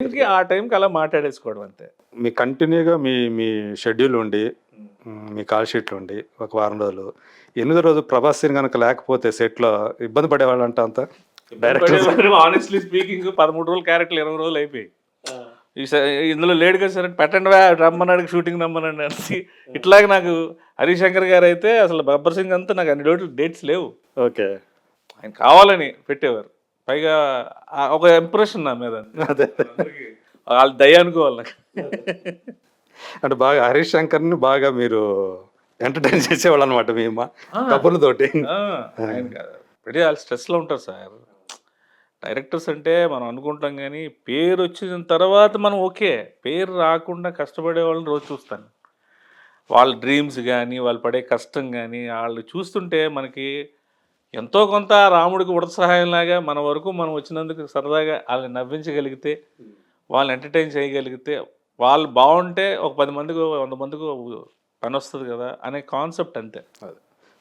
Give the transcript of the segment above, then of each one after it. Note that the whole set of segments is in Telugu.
ఆ టైంకి అలా మాట్లాడేసుకోవడం అంతే. మీ కంటిన్యూగా మీ మీ షెడ్యూల్ ఉండి మీ కాల్ షీట్లు ఉండి ఒక వారం రోజులు, ఎనిమిదో రోజు ప్రభాస్ సీన్ గనుక లేకపోతే సెట్‌లో ఇబ్బంది పడేవాళ్ళంట అంతా? డైరెక్టర్స్. హానెస్ట్‌లీ స్పీకింగ్ 13 రోజులు క్యారెక్టర్లు 20 రోజులు అయిపోయాయి. ఈ స ఇందులో లేడు కదా సార్ పెట్టండివా రమ్మన్నాడు షూటింగ్ రమ్మనండి అనేసి ఇట్లాగే నాకు హరిశంకర్ గారు అయితే అసలు గబ్బర్ సింగ్ అంతా నాకు అన్ని రోజులు డేట్స్ లేవు. ఓకే. ఆయన కావాలని పెట్టేవారు. పైగా ఒక ఇంప్రెషన్ నా మీద. అదే. వాళ్ళు దయ అనుకోవాలి నాకు. అంటే బాగా హరీష్ శంకర్‌ని బాగా మీరు ఎంటర్‌టైన్ చేసేవాళ్ళనమాట మీ కబుర్లతోటి. ఆయన pretty వాళ్ళు స్ట్రెస్‌లో ఉంటారు సార్. డైరెక్టర్స్ అంటే మనం అనుకుంటాం కానీ పేరు వచ్చిన తర్వాత మనం ఓకే. పేరు రాకుండా కష్టపడే వాళ్ళని రోజు చూస్తాను. వాళ్ళ డ్రీమ్స్ కానీ వాళ్ళు పడే కష్టం కానీ వాళ్ళు చూస్తుంటే మనకి ఎంతో కొంత రాముడికి ఉడత సహాయంలాగా మన వరకు మనం వచ్చినందుకు సరదాగా వాళ్ళని నవ్వించగలిగితే వాళ్ళని ఎంటర్టైన్ చేయగలిగితే వాళ్ళు బాగుంటే ఒక 10 మందికి 100 మందికి పని వస్తుంది కదా అనే కాన్సెప్ట్ అంతే.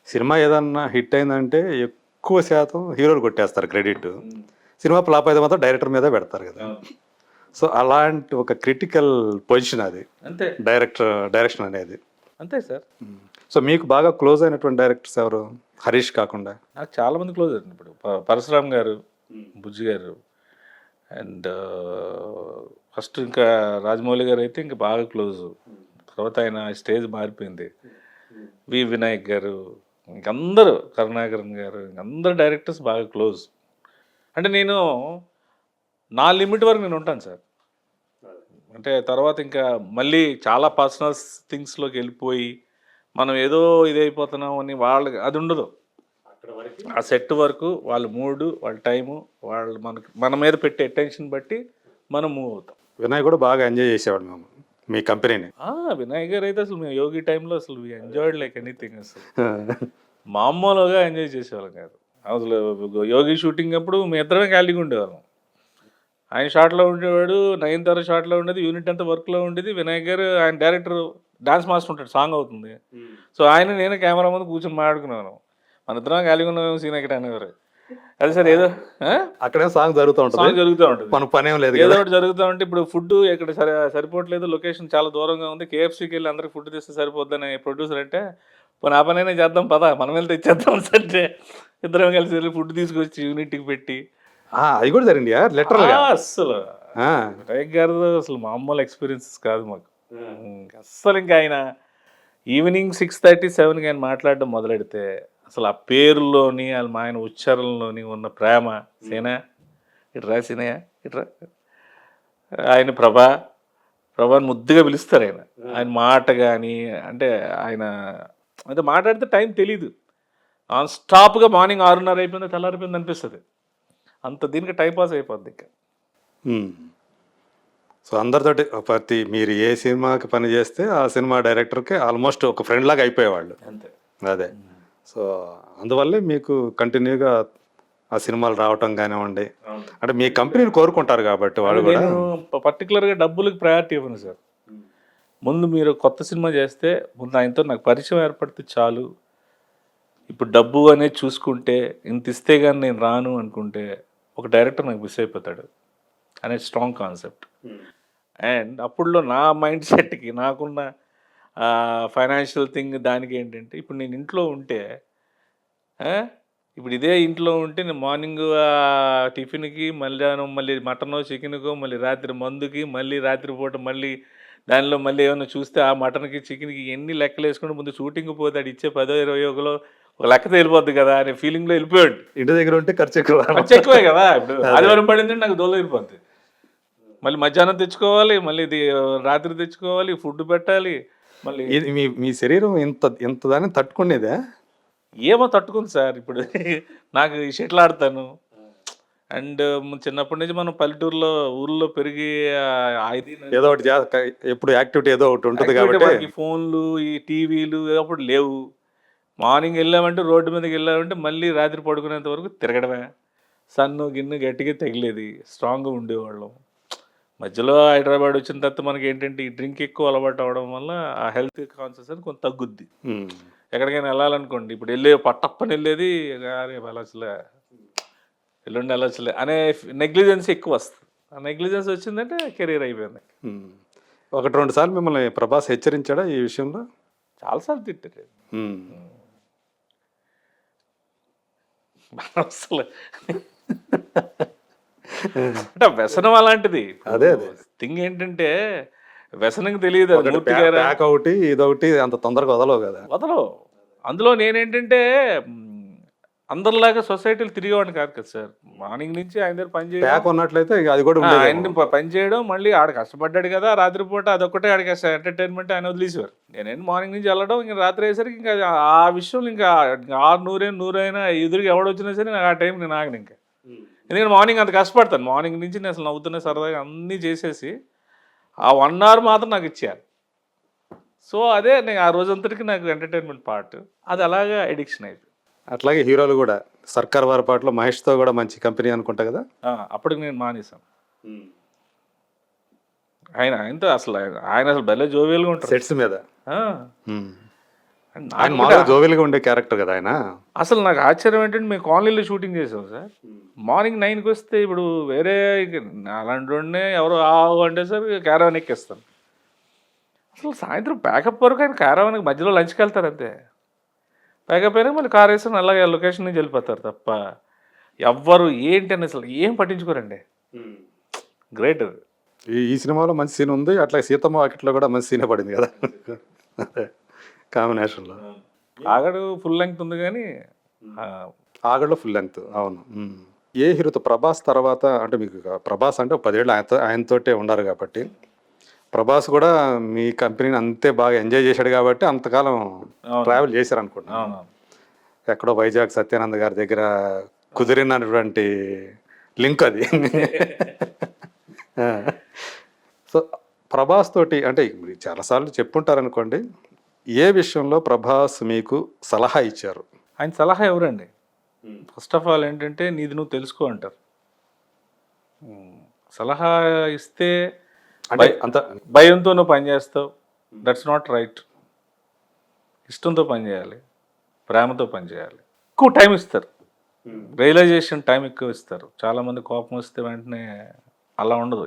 సినిమా ఏదన్నా హిట్ అయిందంటే ఎక్కువ శాతం హీరోలు కొట్టేస్తారు క్రెడిట్. సినిమా ఫ్లాప్ అయితే మాత్రం డైరెక్టర్ మీద పెడతారు కదా. సో అలాంటి ఒక క్రిటికల్ పొజిషన్ అది అంతే డైరెక్షన్ అనేది. అంతే సార్. సో మీకు బాగా క్లోజ్ అయినటువంటి డైరెక్టర్స్ ఎవరు హరీష్ కాకుండా? నాకు చాలామంది క్లోజ్ అవుతుంది. ఇప్పుడు పరశురామ్ గారు, బుజ్జి గారు అండ్ ఫస్ట్ ఇంకా రాజమౌళి గారు అయితే ఇంకా బాగా క్లోజ్. తర్వాత ఆయన స్టేజ్ మారిపోయింది. వి వినాయక్ గారు ఇంకందరూ కరుణాకరన్ గారు ఇంకందరు డైరెక్టర్స్ బాగా క్లోజ్. అంటే నేను నా లిమిట్ వరకు నేను ఉంటాను సార్. అంటే తర్వాత ఇంకా మళ్ళీ చాలా పర్సనల్ థింగ్స్లోకి వెళ్ళిపోయి మనం ఏదో ఇదైపోతున్నాం అని వాళ్ళకి అది ఉండదు. ఆ సెట్ వరకు వాళ్ళ మూడు వాళ్ళ టైము వాళ్ళు మన మీద పెట్టే అటెన్షన్ బట్టి మనం మూవ్ అవుతాం. వినాయక్ కూడా బాగా ఎంజాయ్ చేసేవాడు మేము మీ కంపెనీని. వినాయక్ గారు అయితే అసలు మేము యోగి టైంలో అసలు ఎంజాయ్డ్ లైక్ ఎనీథింగ్. అసలు మామూలుగా ఎంజాయ్ చేసేవాళ్ళం కాదు. అసలు యోగి షూటింగ్ అప్పుడు మేము ఇద్దరమే ఖాళీగా ఉండేవాళ్ళం. ఆయన షార్ట్లో ఉండేవాడు, నయనతార షార్ట్లో ఉండేది, యూనిట్ అంతా వర్క్లో ఉండేది. వినాయక్ గారు ఆయన డైరెక్టర్ డాన్స్ మాస్టర్ ఉంటాడు, సాంగ్ అవుతుంది. సో ఆయన నేను కెమెరా ముందు కూర్చొని మాట్లాడుకున్నాను. మన ఇద్దరం ఖాళీగా ఉన్నాం సీన్ ఎక్కడ అనేవారు. అదే సార్ ఏదో అక్కడే సాంగ్ జరుగుతూ ఉంటుంది, మన పని ఏం లేదు, ఏదో ఒకటి జరుగుతూ ఉంటే ఇప్పుడు ఫుడ్ ఇక్కడ సరిపోవట్లేదు, లొకేషన్ చాలా దూరంగా ఉంది, కేఎఫ్సీకి వెళ్ళి అందరికి ఫుడ్ తెస్తే సరిపోద్దని ప్రొడ్యూసర్ అంటే పోనీ ఆ పనైనా చేద్దాం పదా మనం వెళ్ళి తెచ్చేద్దాం అంటే ఇద్దరం కలిసి వెళ్ళి ఫుడ్ తీసుకొచ్చి యూనిట్కి పెట్టి అది కూడా జరిగింది లిటరల్గా. అస్సలు వినాయక్ గారు అసలు మామూలు ఎక్స్పీరియన్సెస్ కాదు మాకు అస్సలు. ఇంకా ఆయన ఈవినింగ్ 6:30, 7కి ఆయన మాట్లాడడం మొదలెడితే అసలు ఆ పేరులోని ఆయన ఉచ్చారణలోని ఉన్న ప్రేమ. సీనా ఇట్రా, సీనయ్య ఇట్రా, ఆయన ప్రభాని ముద్దుగా పిలుస్తారు. ఆయన మాట కానీ అంటే ఆయన అంటే మాట్లాడితే టైం తెలీదు. నాన్ స్టాప్గా మార్నింగ్ 6:30 అయిపోయింది, తెల్లారిపోయింది అనిపిస్తుంది. అంత దీనికి టైం పాస్ అయిపోద్ది ఇంకా. సో అందరితోటి మీరు ఏ సినిమాకి పని చేస్తే ఆ సినిమా డైరెక్టర్కి ఆల్మోస్ట్ ఒక ఫ్రెండ్ లాగా అయిపోయేవాళ్ళు అంతే. అదే. సో అందువల్లే మీకు కంటిన్యూగా ఆ సినిమాలు రావటం కానివ్వండి, అంటే మీ కంపెనీని కోరుకుంటారు కాబట్టి వాళ్ళు కూడా. నేను పర్టికులర్గా డబ్బులకు ప్రయారిటీ ఇవ్వను సార్. ముందు మీరు కొత్త సినిమా చేస్తే ముందు ఆయనతో నాకు పరిచయం ఏర్పడితే చాలు. ఇప్పుడు డబ్బు అనేది చూసుకుంటే ఇంత ఇస్తే కానీ నేను రాను అనుకుంటే ఒక డైరెక్టర్ నాకు మిస్ అయిపోతాడు అనే స్ట్రాంగ్ కాన్సెప్ట్. అండ్ అప్పుడులో నా మైండ్ సెట్కి నాకున్న ఫైనాన్షియల్ థింగ్ దానికి ఏంటంటే ఇప్పుడు నేను ఇంట్లో ఉంటే ఇప్పుడు ఇదే ఇంట్లో ఉంటే నేను మార్నింగ్ టిఫిన్కి, మధ్యాహ్నం మళ్ళీ మటనో చికెన్కో, మళ్ళీ రాత్రి మందుకి, మళ్ళీ రాత్రిపూట మళ్ళీ దానిలో మళ్ళీ ఏమైనా చూస్తే ఆ మటన్కి చికెన్కి ఎన్ని లెక్కలు వేసుకుంటే ముందు షూటింగ్ పోతాడు ఇచ్చే 10-20 ఒక లెక్క తేలిపోద్ది కదా అనే ఫీలింగ్లో వెళ్ళిపోయాడు. ఇంటి దగ్గర ఉంటే ఖర్చు ఎక్కువే కదా. ఇప్పుడు ఆదివారం పడిందంటే నాకు దోల వెళ్ళిపోద్ది. మళ్ళీ మధ్యాహ్నం తెచ్చుకోవాలి, మళ్ళీ ఇది రాత్రి తెచ్చుకోవాలి, ఫుడ్ పెట్టాలి. మళ్ళీ మీ శరీరం ఇంత దాన్ని తట్టుకునేదా? ఏమో తట్టుకుంది సార్. ఇప్పుడు నాకు షటిల్ ఆడతాను. అండ్ చిన్నప్పటి నుంచి మనం పల్లెటూరులో ఊర్లో పెరిగి ఏదో ఒకటి ఎప్పుడు యాక్టివిటీ ఏదో ఒకటి ఉంటుంది కాబట్టి ఫోన్లు ఈ టీవీలు అప్పుడు లేవు. మార్నింగ్ వెళ్ళామంటే రోడ్డు మీదకి వెళ్ళామంటే మళ్ళీ రాత్రి పడుకునేంత వరకు తిరగడమే. సన్ను గిన్ను గట్టిగా తగిలేది, స్ట్రాంగ్గా ఉండేవాళ్ళం. మధ్యలో హైదరాబాద్ వచ్చిన తర్వాత మనకి ఏంటంటే ఈ డ్రింక్ ఎక్కువ అలవాటు అవడం వల్ల ఆ హెల్త్ కాన్షియస్ అని కొంత తగ్గుద్ది. ఎక్కడికైనా వెళ్ళాలనుకోండి ఇప్పుడు పట్టప్పని వెళ్ళేది రేపు వెళ్ళచ్చులే, ఎల్లుండి వెళ్ళచ్చులే అనే నెగ్లిజెన్సీ ఎక్కువ వస్తుంది. ఆ నెగ్లిజెన్స్ వచ్చిందంటే కెరీర్ అయిపోయింది. ఒకటి రెండు సార్లు మిమ్మల్ని ప్రభాస్ హెచ్చరించాడా ఈ విషయంలో? చాలాసార్లు తిట్టారు. ఉమ్. అసలు అంటే వ్యసనం అలాంటిది. అదే అదే థింగ్ ఏంటంటే వ్యసనంకి తెలియదు అది ఒకటి మూర్తిగా ప్యాక్ ఒకటి ఇదొకటి అంత తొందరగా వదలవు కదా. వదలవు. అందులో నేనేంటంటే అందరిలాగా సొసైటీలో తిరిగేవాడిని కాదు కదా సార్. మార్నింగ్ నుంచి ఆయన దగ్గర పని చేయడం, ప్యాక్ ఉన్నట్లయితే ఇక అది కూడా ఉండేది. ఆయన్ని పని చేయడం, మళ్ళీ ఆడ కష్టపడ్డాడు కదా రాత్రిపూట అదొక్కటే ఆడికి ఎంటర్టైన్మెంట్ ఆయన వదిలేసేవారు. నేనేంటి మార్నింగ్ నుంచి వెళ్ళడం, ఇంకా రాత్రి అయ్యేసరికి ఇంకా ఆ విషయంలో ఇంకా 600 ఎదురుగా ఎవడొచ్చినా సరే నాకు ఆ టైం నేను ఆగను ఇంకా. ఎందుకంటే మార్నింగ్ అంత కష్టపడతాను. మార్నింగ్ నుంచి నేను అసలు నవ్వుతున్నా సరదాగా అన్నీ చేసేసి ఆ 1 hour మాత్రం నాకు ఇచ్చారు. సో అదే నేను ఆ రోజంతటికి నాకు ఎంటర్టైన్మెంట్ పార్ట్. అది అలాగా ఎడిక్షన్ అయిపోయింది. అట్లాగే హీరోలు కూడా సర్కార్ వారి పాటలో మహేష్తో కూడా మంచి కంపెనీ అనుకుంటా కదా. అప్పటికి నేను మానేశాను. ఆయనతో అసలు ఆయన అసలు భలే జోవియల్గా ఉంటారు సెట్స్ మీద. ఆ. ఆయన మామూలుగా జోవియల్గా ఉండే క్యారెక్టర్ కదా ఆయన. అసలు నాకు ఆశ్చర్యం ఏంటంటే మేము కాలనీలో షూటింగ్ చేసాం సార్. మార్నింగ్ 9కి వస్తే ఇప్పుడు వేరే అలాంటి వాడినే ఎవరో ఆవు అంటే సార్ క్యారవాన్ ఎక్కిస్తాను. అసలు సాయంత్రం ప్యాకప్ వరకు ఆయన క్యారవాన్కి మధ్యలో లంచ్కి వెళ్తారు అంతే. ప్యాకప్ అయినా మళ్ళీ కార్ వేసుకొని అలాగే లొకేషన్ నుంచి వెళ్ళిపోతారు తప్ప ఎవ్వరు ఏంటి అని అసలు ఏం పట్టించుకోరండి. గ్రేట్ అది. ఈ సినిమాలో మంచి సీన్ ఉంది, అట్లా సీతమ్మ వాకిట్లో కూడా మంచి సీనే పడింది కదా కాంబినేషన్లో. ఆగడు ఫుల్ లెంగ్త్ ఉంది కానీ ఆగడ్లో ఫుల్ లెంగ్త్. అవును. ఏ హీరోతో ప్రభాస్ తర్వాత అంటే మీకు ప్రభాస్ అంటే 10 ఏళ్ళు ఆయనతోటే ఉన్నారు కాబట్టి ప్రభాస్ కూడా మీ కంపెనీని అంతే బాగా ఎంజాయ్ చేశాడు కాబట్టి అంతకాలం ట్రావెల్ చేశారు అనుకుంటున్నాను. అవునవును. ఎక్కడో వైజాగ్ సత్యానంద్ గారి దగ్గర కుదిరినటువంటి లింక్ అది. సో ప్రభాస్ తోటి అంటే మీరు చాలాసార్లు చెప్పుంటారు అనుకోండి, ఏ విషయంలో ప్రభాస్ మీకు సలహా ఇచ్చారు? ఆయన సలహా ఎవరండి? ఫస్ట్ ఆఫ్ ఆల్ ఏంటంటే నీది నువ్వు తెలుసుకో అంటారు. సలహా ఇస్తే అంటే అంత భయంతో నువ్వు పని చేస్తావు. That's not right. ఇష్టంతో పని చేయాలి, ప్రేమతో పని చేయాలి. ఎక్కువ టైం ఇస్తారు, రియలైజేషన్ టైం ఎక్కువ ఇస్తారు. చాలామంది కోపం వస్తే వెంటనే అలా ఉండదు.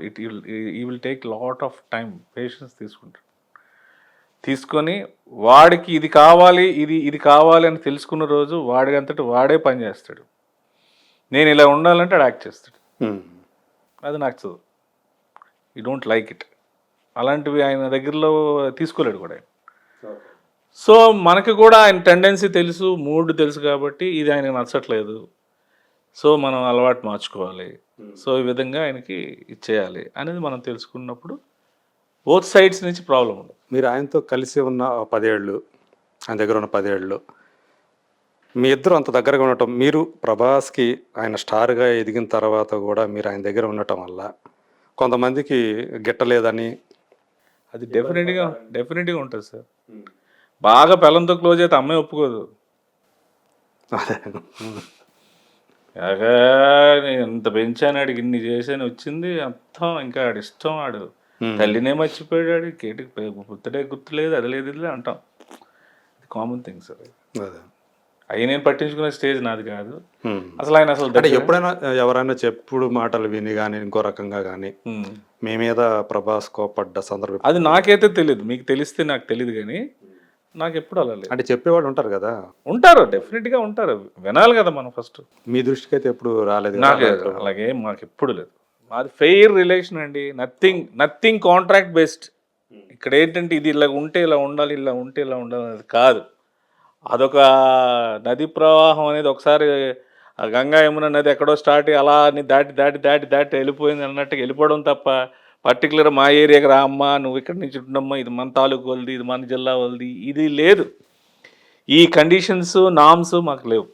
ఈ will take lot of time, patience తీసుకుంటారు. తీసుకొని వాడికి ఇది కావాలి ఇది కావాలి అని తెలుసుకున్న రోజు వాడి అంతటి వాడే పని చేస్తాడు. నేను ఇలా ఉండాలంటే వాడు యాక్ట్ చేస్తాడు. అది నచ్చదు. You don't like it. అలాంటివి ఆయన దగ్గరలో తీసుకోలేడు కూడా ఆయన. సో మనకి కూడా ఆయన టెండెన్సీ తెలుసు, మూడ్ తెలుసు కాబట్టి ఇది ఆయనకు నచ్చట్లేదు, సో మనం అలవాటు మార్చుకోవాలి, సో ఈ విధంగా ఆయనకి ఇచ్చేయాలి అనేది మనం తెలుసుకున్నప్పుడు బోత్ సైడ్స్ నుంచి ప్రాబ్లం ఉండదు. మీరు ఆయనతో కలిసి ఉన్న 10 ఏళ్ళు, ఆయన దగ్గర ఉన్న 10 ఏళ్ళు మీ ఇద్దరు అంత దగ్గరగా ఉండటం, మీరు ప్రభాస్కి ఆయన స్టార్గా ఎదిగిన తర్వాత కూడా మీరు ఆయన దగ్గర ఉండటం వల్ల కొంతమందికి గిట్టలేదని అది డెఫినెట్గా ఉంటుంది సార్. బాగా పిల్లలతో క్లోజ్ అయితే అమ్మాయి ఒప్పుకోదు. కాగా నేను ఇంత పెంచాను, ఆడికి ఇన్ని చేశాను వచ్చింది అర్థం, ఇంకా ఆడి ఇష్టం, ఆడు తల్లినే మర్చిపోయాడు, ఆడి కేటికి పుత్తడే గుర్తులేదు, అది లేదు ఇది అంటాం. అది కామన్ థింగ్ సార్. అవి నేను పట్టించుకునే స్టేజ్ నాది కాదు అసలు. ఆయన అసలు అంటే ఎప్పుడైనా ఎవరైనా చెప్పుడు మాటలు విని కానీ ఇంకో రకంగా కానీ మీ మీద ప్రభాస్ కోపడ్డ సందర్భం? అది నాకైతే తెలియదు, మీకు తెలిస్తే నాకు తెలియదు, కానీ నాకు ఎప్పుడు అలా లేదు. అంటే చెప్పేవాళ్ళు ఉంటారు కదా. ఉంటారు, డెఫినెట్గా ఉంటారు, వినాలి కదా మనం ఫస్ట్. మీ దృష్టికి అయితే ఎప్పుడు రాలేదు? నాకు అలాగే మాకు ఎప్పుడు లేదు. మాది ఫెయిర్ రిలేషన్ అండి. Nothing contract based. ఇక్కడ ఏంటంటే ఇది ఇలా ఉంటే ఇలా ఉండాలి, ఇలా ఉంటే ఇలా ఉండాలి అనేది కాదు. అదొక నది ప్రవాహం అనేది ఒకసారి గంగా యమున నది ఎక్కడో స్టార్ట్ అయ్యి అలా దాటి దాటి దాటి దాటి వెళ్ళిపోయింది అన్నట్టుగా వెళ్ళిపోవడం తప్ప పర్టికులర్ మా ఏరియాకి రా అమ్మా, నువ్వు ఇక్కడి నుంచి ఉండమ్మా, ఇది మన తాలూకు వాళ్ళది, ఇది మన జిల్లా వాళ్ళది, ఇది లేదు. ఈ కండిషన్స్ నామ్స్ మాకు లేవు,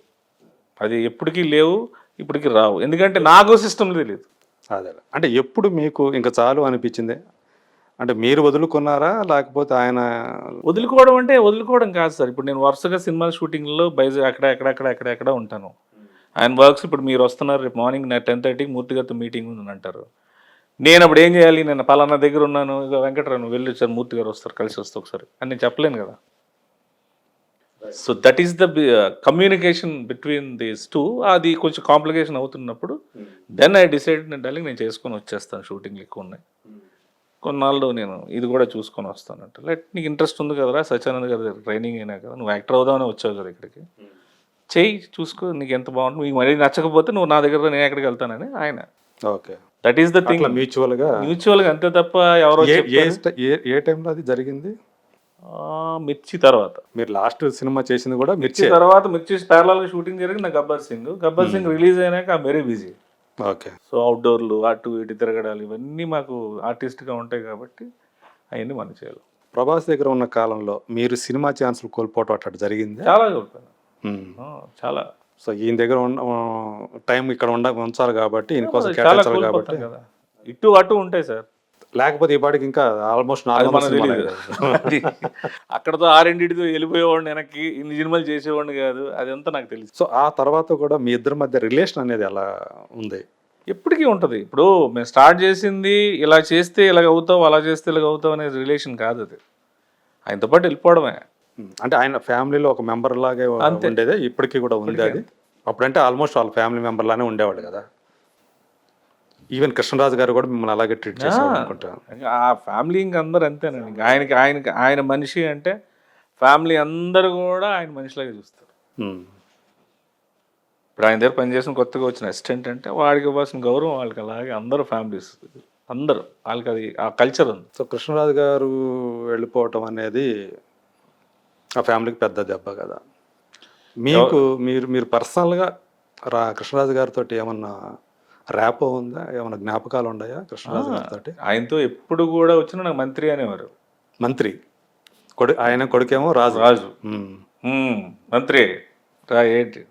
అది ఎప్పటికీ లేవు, ఇప్పటికీ రావు. ఎందుకంటే నాకు సిస్టమ్ తెలియదు. అదే అంటే ఎప్పుడు మీకు ఇంకా చాలు అనిపించింది? అంటే మీరు వదులుకున్నారా లేకపోతే ఆయన? వదులుకోవడం అంటే వదులుకోవడం కాదు సార్. ఇప్పుడు నేను వరుసగా సినిమా షూటింగ్లో ఎక్కడ ఉంటాను. ఆయన వర్క్స్ ఇప్పుడు మీరు వస్తున్నారు, రేపు మార్నింగ్ 10:30కి మూర్తిగారితో మీటింగ్ ఉందని అంటారు. నేను అప్పుడు ఏం చేయాలి? నేను పలానా దగ్గర ఉన్నాను, ఇక వెంకటరావు వెళ్ళి వచ్చారు, మూర్తి గారు వస్తారు, కలిసి వస్తే ఒకసారి అని నేను చెప్పలేను కదా. So that is the communication between these two. అది కొంచెం కాంప్లికేషన్ అవుతున్నప్పుడు దెన్ ఐ డిసైడ్ నేను చేసుకొని వచ్చేస్తాను, షూటింగ్లు ఎక్కువ ఉన్నాయి, కొన్నాళ్ళు నేను ఇది కూడా చూసుకొని వస్తానంట. నీకు ఇంట్రెస్ట్ ఉంది కదరా, సత్యానంద్ గారి దగ్గర ట్రైనింగ్ అయినా కదా, నువ్వు యాక్టర్ అవుదామని వచ్చావు కదా ఇక్కడికి, చెయ్యి చూసుకో, నీకు ఎంత బాగుంటుంది, మీకు మరీ నచ్చకపోతే నువ్వు నా దగ్గర, నేను ఎక్కడికి వెళ్తానని ఆయన. Okay, that is the thing, మ్యూచువల్గా అంతే తప్ప ఎవరో ఏ టైంలో అది జరిగింది? మిర్చి తర్వాత. మీరు లాస్ట్ సినిమా చేసింది కూడా మిర్చి తర్వాత, మిర్చి ప్యారలల్గా షూటింగ్ జరిగింది నా గబ్బర్ సింగ్ రిలీజ్ అయినాక I very busy. Okay, so అవుట్డోర్లు అటు ఇటు తిరగడాలు ఇవన్నీ మాకు ఆర్టిస్ట్గా ఉంటాయి కాబట్టి అవన్నీ మనం చేయాలి. ప్రభాస్ దగ్గర ఉన్న కాలంలో మీరు సినిమా ఛాన్సులు కోల్పోవటం అట్లా జరిగింది? చాలా కోల్పోయాను, చాలా. సో ఈయన దగ్గర టైం ఇక్కడ ఉంచాలి కాబట్టి ఈయన కోసం చాలా కేటాయించాలి కాబట్టి కోల్పోతాం కదా, ఇటు అటు ఉంటాయి సార్. లేకపోతే ఈ పాటికి ఇంకా ఆల్మోస్ట్ అక్కడతో ఆరెండిటితో వెళ్ళిపోయేవాడిని, వెనక్కి ఇన్ని సినిమాలు చేసేవాడిని కాదు, అదంతా నాకు తెలుసు. సో ఆ తర్వాత కూడా మీ ఇద్దరి మధ్య రిలేషన్ అనేది ఎలా ఉంది? ఎప్పటికీ ఉంటుంది. ఇప్పుడు మేము స్టార్ట్ చేసింది ఇలా చేస్తే ఇలాగ అవుతావు, అలా చేస్తే ఇలాగ అవుతావు అనే రిలేషన్ కాదు అది, ఆయనతో పాటు వెళ్ళిపోవడమే. అంటే ఆయన ఫ్యామిలీలో ఒక మెంబర్ లాగే ఉండేదే ఇప్పటికీ కూడా ఉంది అది. అప్పుడంటే ఆల్మోస్ట్ వాళ్ళ ఫ్యామిలీ మెంబర్ లానే ఉండేవాడు కదా. ఈవెన్ కృష్ణరాజు గారు కూడా మిమ్మల్ని అలాగే ట్రీట్ చేశారు అనుకుంటా. ఆ ఫ్యామిలీ ఇంక అందరు అంతేనండి. ఆయన మనిషి అంటే ఫ్యామిలీ అందరూ కూడా ఆయన మనిషిలాగా చూస్తారు. ఇప్పుడు ఆయన దగ్గర పనిచేసిన కొత్తగా వచ్చిన అసిస్టెంట్ అంటే వాడికి ఇవ్వాల్సిన గౌరవం వాళ్ళకి అలాగే అందరూ ఫ్యామిలీస్ అందరూ వాళ్ళకి అది ఆ కల్చర్ ఉంది. సో కృష్ణరాజు గారు వెళ్ళిపోవటం అనేది ఆ ఫ్యామిలీకి పెద్ద దెబ్బ కదా. మీకు మీరు పర్సనల్గా కృష్ణరాజు గారితో ఏమన్నా ర్యాపో ఉందా, ఏమన్నా జ్ఞాపకాలు ఉన్నాయా కృష్ణరాజు గారితో? ఆయనతో ఎప్పుడు కూడా వచ్చినా నాకు మంత్రి అనేవారు. మంత్రి ఆయన కొడుకేమో రాజు. మంత్రి రా, ఏంటి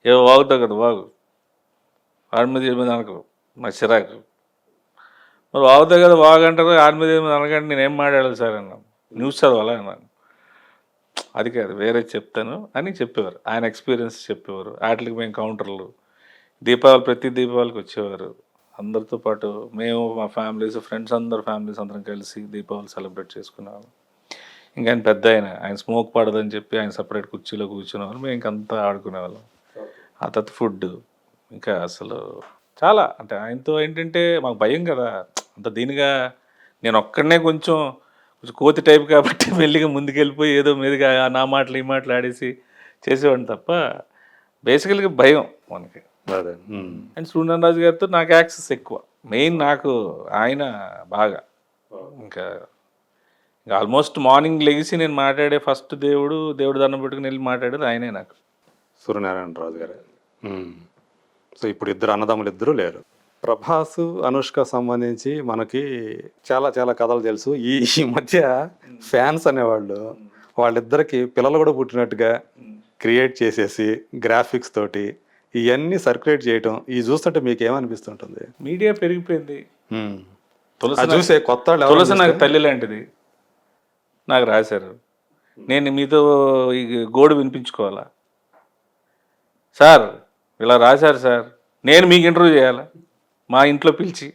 ఏవో వాగుతావు కదా వాగు, ఆడి మీద 8 అనకు, మా చిరాకు. మరి వాగుతావు కదా వాగంటారు, ఆడి మీద 8 అనకంటే నేనేం మాట్లాడాలి సార్ అన్నాను, న్యూస్ చదవాలా అన్నాను. అది కాదు వేరే చెప్తాను అని చెప్పేవారు, ఆయన ఎక్స్పీరియన్స్ చెప్పేవారు. వాటికి మేము కౌంటర్లు, ప్రతి దీపావళికి వచ్చేవారు అందరితో పాటు. మేము మా ఫ్యామిలీస్, ఫ్రెండ్స్ ఫ్యామిలీస్ అందరం కలిసి దీపావళి సెలబ్రేట్ చేసుకున్నాము. ఇంకా ఆయన పెద్ద ఆయన స్మోక్ పడదని చెప్పి ఆయన సపరేట్ కుర్చీలో కూర్చునేవారు, మేము ఇంకంతా ఆడుకునేవాళ్ళం. ఆ తర్వాత ఫుడ్ ఇంకా అసలు చాలా, అంటే ఆయనతో ఏంటంటే మాకు భయం కదా అంత దీనిగా. నేను ఒక్కడనే కొంచెం కోతి టైప్ కాబట్టి మెల్లిగా ముందుకెళ్ళిపోయి ఏదో మీదుగా నా మాటలు ఈ మాటలు ఆడేసి చేసేవాడిని తప్ప బేసికల్గా భయం మనకి. అండ్ సూర్యనారాయణ రాజు గారితో నాకు యాక్సెస్ ఎక్కువ, మెయిన్ నాకు ఆయన బాగా. ఇంకా ఆల్మోస్ట్ మార్నింగ్ లెగిసి నేను మాట్లాడే ఫస్ట్ దేవుడు దండం పెట్టుకుని వెళ్ళి మాట్లాడేది ఆయనే నాకు, సూర్యనారాయణ రాజు గారు. సో ఇప్పుడు ఇద్దరు అన్నదమ్ములు ఇద్దరు లేరు. ప్రభాస్ అనుష్క సంబంధించి మనకి చాలా చాలా కథలు తెలుసు. ఈ మధ్య ఫ్యాన్స్ అనేవాళ్ళు వాళ్ళిద్దరికి పిల్లలు కూడా పుట్టినట్టుగా క్రియేట్ చేసేసి గ్రాఫిక్స్ తోటి ఇవన్నీ సర్క్యులేట్ చేయటం, ఇవి చూస్తుంటే మీకు ఏమనిపిస్తుంటుంది? మీడియా పెరిగిపోయింది. చూసే కొత్త తులసి నాకు తల్లి లాంటిది, నాకు రాశారు, నేను మీతో ఈ గోడు వినిపించుకోవాలా సార్, ఇలా రాశారు సార్, నేను మీకు ఇంటర్వ్యూ చేయాలా, మా ఇంట్లో పిలిచి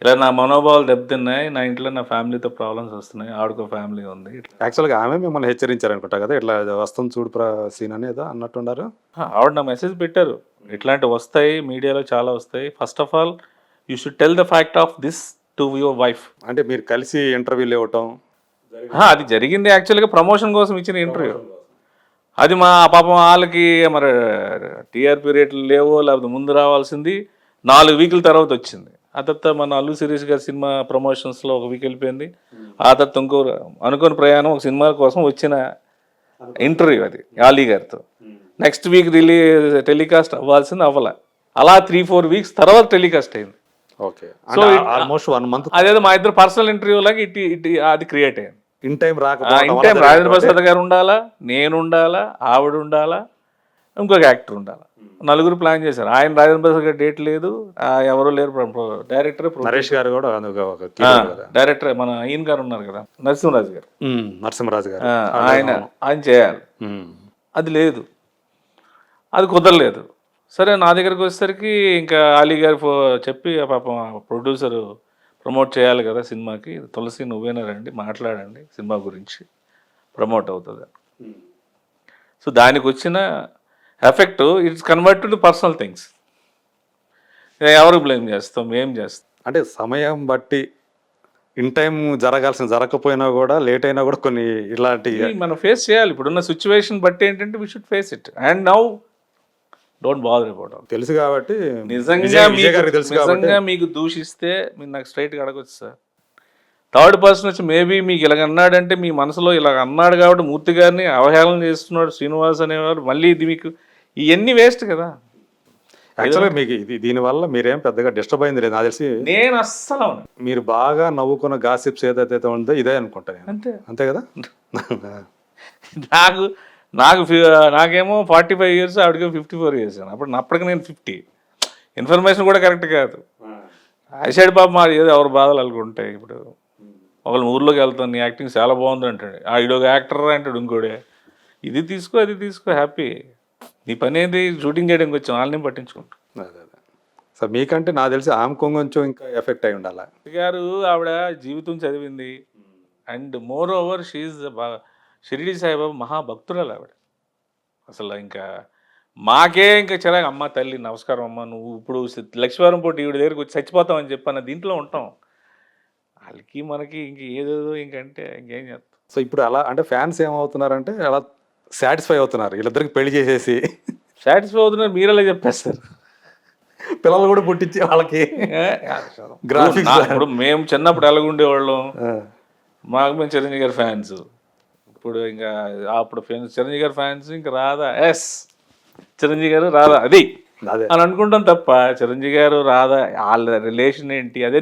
ఇలా నా మనోభావాలు దెబ్బతిన్నాయి, నా ఇంట్లో నా ఫ్యామిలీతో ప్రాబ్లమ్స్ వస్తున్నాయి, ఆవిడకో ఫ్యామిలీ ఉంది. యాక్చువల్గా ఆమె మిమ్మల్ని హెచ్చరించారు అనుకుంటా కదా, ఇట్లా వస్తుంది చూడు సీన్ అనేది అన్నట్టున్నారు. ఆవిడ నా మెసేజ్ పెట్టారు, ఇట్లాంటివి వస్తాయి మీడియాలో చాలా వస్తాయి, first of all you should tell the fact of this to your wife. అంటే మీరు కలిసి ఇంటర్వ్యూలు ఇవ్వటం అది జరిగింది, యాక్చువల్గా ప్రమోషన్ కోసం ఇచ్చిన ఇంటర్వ్యూ. అది మా పాపం వాళ్ళకి మరి టీఆర్పీ రేట్లు లేవో, లేకపోతే ముందు రావాల్సింది 4 వీకుల తర్వాత వచ్చింది. ఆ తర్వాత మన అల్లు శిరీష్ గారి సినిమా ప్రమోషన్స్లో 1 వీక్ వెళ్ళిపోయింది. ఆ తర్వాత ఇంకో అనుకోని ప్రయాణం ఒక సినిమా కోసం వచ్చిన ఇంటర్వ్యూ అది ఆలీ గారితో. నెక్స్ట్ వీక్ టెలికాస్ట్ అవ్వాల్సింది అవ్వాల, అలా 3-4 వీక్స్ తర్వాత టెలికాస్ట్ అయింది. ఓకే, సో ఆల్మోస్ట్ 1 మంత్ అదేదో మా ఇద్దరు పర్సనల్ ఇంటర్వ్యూ లాగా అది క్రియేట్ అయింది. ఇన్ టైం రాజేంద్ర ప్రసాద్ గారు ఉండాలా, నేను ఉండాలా, ఆవిడ ఉండాలా, ఇంకొక యాక్టర్ ఉండాలా, 4 ప్లాన్ చేశారు. ఆయన రాజేంద్ర ప్రసాద్ గారు డేట్ లేదు, ఎవరు లేరు, డైరెక్టర్ నరేష్ గారు కూడా డైరెక్టర్, మన ఈయన గారు ఉన్నారు కదా నరసింహరాజు గారు, ఆయన చేయాలి, అది లేదు, అది కుదరలేదు. సరే నా దగ్గరికి వచ్చేసరికి ఇంకా అలీ గారు చెప్పి పాపం ప్రొడ్యూసరు ప్రమోట్ చేయాలి కదా సినిమాకి, తులసి నువ్వేనా రండి మాట్లాడండి సినిమా గురించి ప్రమోట్ అవుతుంది. సో దానికి వచ్చిన effect it's convert to personal things. ఎవరు బ్లేమ్ చేస్తాం, ఏం చేస్తాం. అంటే సమయం బట్టి ఇన్ టైం జరగకపోయినా కూడా లేట్ అయినా కూడా కొన్ని ఇలాంటి ఇది మనం ఫేస్ చేయాలి. ఇప్పుడున్న సిచ్యువేషన్ బట్టి ఏంటంటే we should face it and now don't bother about all. తెలుసు కాబట్టి నిజంగా మీకు దూషిస్తే మీరు నాకు స్ట్రైట్గా అడగొచ్చు సార్. థర్డ్ పర్సన్ వచ్చి మేబీ మీకు ఇలాగ అన్నాడంటే మీ మనసులో ఇలాగ అన్నాడు కాబట్టి మూర్తి గారిని అవహేళన చేస్తున్నాడు శ్రీనివాస్ అనేవారు, మళ్ళీ ఇది మీకు ఇవన్నీ వేస్ట్ కదా. యాక్చువల్గా మీకు ఇది దీనివల్ల మీరేం పెద్దగా డిస్టర్బ్ అయింది లేదు నాకు తెలిసి. నేను అస్సలు అవును మీరు బాగా నవ్వుకున్న గాసిప్స్ ఏదైతే ఉందో ఇదే అనుకుంటా నేను. అంతే కదా. నాకేమో 45 years, ఆవిడకేమో 54 years. అప్పటికి నేను 50. ఇన్ఫర్మేషన్ కూడా కరెక్ట్ కాదు. ఐసైడ్ పాప మాది ఏదో ఎవరు బాధలు అనుకుంటాయి. ఇప్పుడు ఒకళ్ళు ఊర్లోకి వెళ్తాను, నీ యాక్టింగ్ చాలా బాగుంది అంటాడు, ఈడొక యాక్టర్ అంటాడు ఇంకోడే. ఇది తీసుకో అది తీసుకో, హ్యాపీ. నీ పని ఏంది, షూటింగ్ చేయడానికి వచ్చాం, వాళ్ళని పట్టించుకుంటాం. అదే సో మీకంటే నాకు తెలిసి ఆమె కొంచెం ఇంకా ఎఫెక్ట్ అయి ఉండాలి. గారు ఆవిడ జీవితం చదివింది అండ్ మోర్ ఓవర్ షీఈ్ షిరిడి సాయిబాబా మహాభక్తురాలు ఆవిడ. అసలు ఇంకా మాకే ఇంకా చిరాకు, అమ్మ తల్లి నమస్కారం అమ్మ, నువ్వు ఇప్పుడు లక్ష్మీవారం పూట ఈవిడ దగ్గరికి వచ్చి చచ్చిపోతామని చెప్పన్న దీంట్లో ఉంటాం. వాళ్ళకి మనకి ఇంక ఏదేదో ఇంకంటే ఇంకేం చేస్తాం. సో ఇప్పుడు అలా అంటే ఫ్యాన్స్ ఏమవుతున్నారంటే అలా సాటిస్ఫై అవుతున్నారు, వీళ్ళిద్దరికి పెళ్లి చేసేసి సాటిస్ఫై అవుతున్నారు. మీరు అలా చెప్పేస్తారు, పిల్లలు కూడా పుట్టించి వాళ్ళకి గ్రాఫిక్స్. ఇప్పుడు మేము చిన్నప్పుడు ఎలాగుండేవాళ్ళం, మాకు మేము చిరంజీవి గారి ఫ్యాన్స్. ఇప్పుడు ఇంకా అప్పుడు చిరంజీవి గారి ఫ్యాన్స్ ఇంకా రాధా, ఎస్ చిరంజీవి గారు రాధా అది అని అనుకుంటాం తప్ప చిరంజీవి గారు రాధా వాళ్ళ రిలేషన్ ఏంటి అదే